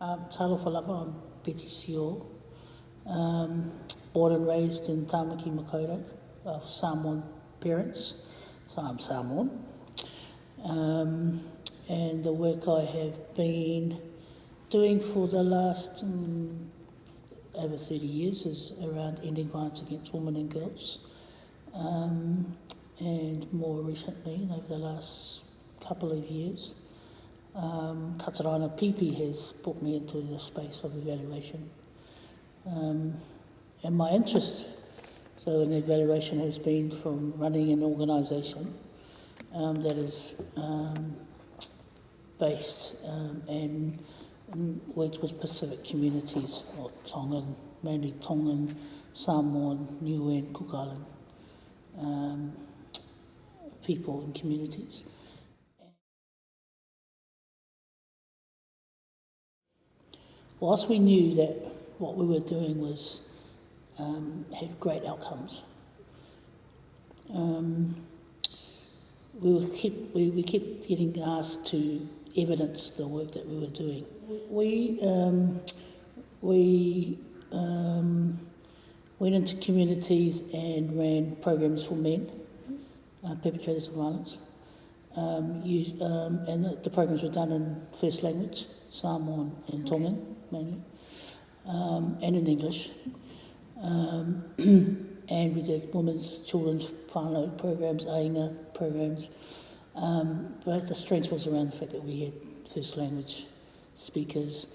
Talofa lava, I'm Betty Sio, born and raised in Tāmaki Makaurau, of Samoan parents, so I'm Samoan. And the work I have been doing for the last over 30 years is around ending violence against women and girls. And more recently, over the last couple of years, Katarana Pipi has brought me into the space of evaluation. And my interest, so in evaluation, has been from running an organisation that is based and works with Pacific communities, or Tongan, mainly Tongan, Samoan, Niuean, Cook Island people and communities. Whilst we knew that what we were doing was had great outcomes, we kept getting asked to evidence the work that we were doing. We went into communities and ran programs for men, perpetrators of violence, and the programs were done in first language, Samoan and Tongan mainly, and in English. And we did women's, children's whānau programs, ainga programs. But the strength was around the fact that we had first language speakers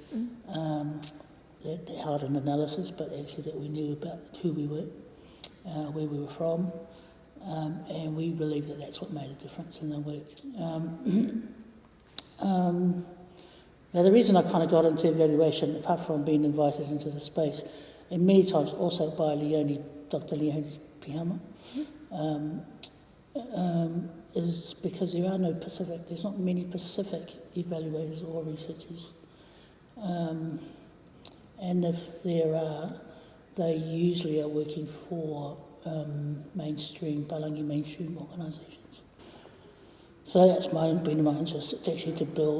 that held an analysis, but actually that we knew about who we were, where we were from, and we believed that that's what made a difference in the work. Now the reason I kind of got into evaluation, apart from being invited into the space, and many times also by Dr. Leone Pihama, is because there's not many Pacific evaluators or researchers. And if there are, they usually are working for Palangi mainstream organisations. So that's been my interest. It's actually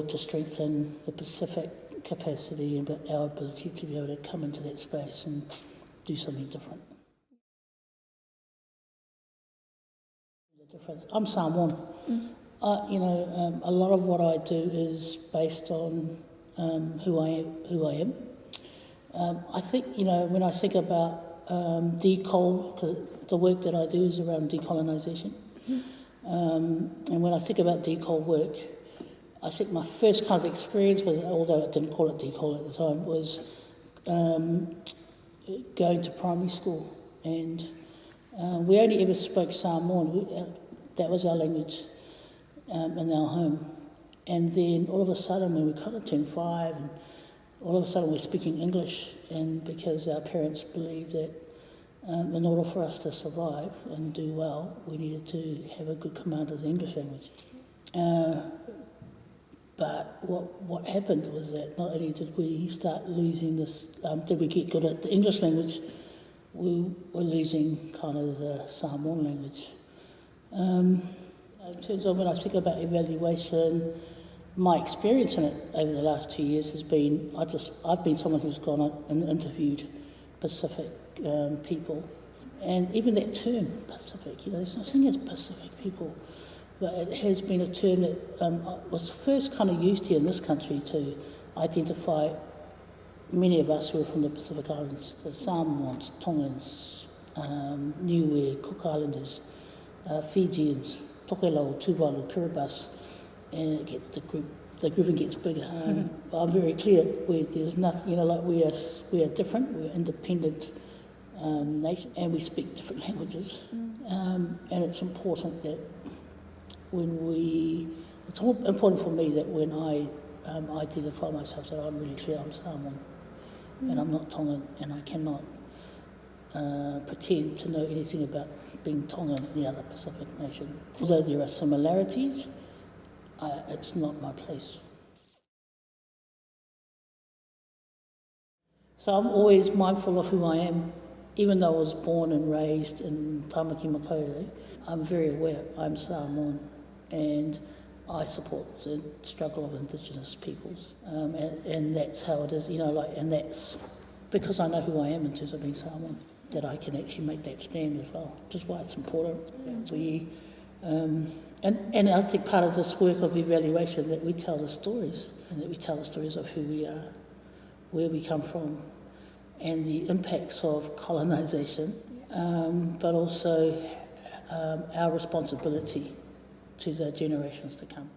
to strengthen the Pacific capacity and our ability to be able to come into that space and do something different. I'm Samoan. A lot of what I do is based on who I am. I think, when I think about because the work that I do is around decolonisation. And when I think about decol work, I think my first kind of experience was, although I didn't call it decol at the time, was going to primary school. And we only ever spoke Samoan. That was our language in our home. And then all of a sudden, when we kind of turned 5, and all of a sudden we're speaking English, and because our parents believed that in order for us to survive and do well, we needed to have a good command of the English language. But what happened was that not only did we start losing this, did we get good at the English language, we were losing kind of the Samoan language. In terms of when I think about evaluation, my experience in it over the last 2 years has been, I've been someone who's gone out and interviewed Pacific people. And even that term, Pacific, there's no thing as Pacific people, but it has been a term that was first kind of used here in this country to identify many of us who are from the Pacific Islands, so Samoans, Tongans, Niue, Cook Islanders, Fijians, Tokelau, Tuvalu, Kiribati, and the grouping gets bigger. I'm very clear, there's nothing, we are different, we're independent nation, and we speak different languages. And it's important that it's important for me that when I identify myself, that I'm really clear I'm Samoan, and I'm not Tongan, and I cannot pretend to know anything about being Tongan, the other Pacific nation. Although there are similarities, it's not my place. So I'm always mindful of who I am. Even though I was born and raised in Tāmaki Makaurau, I'm very aware I'm Samoan, and I support the struggle of Indigenous peoples, and that's how it is, and that's because I know who I am in terms of being Samoan, that I can actually make that stand as well, which is why it's important. And I think part of this work of evaluation, that we tell the stories, and that we tell the stories of who we are, where we come from, and the impacts of colonisation, but also our responsibility to the generations to come.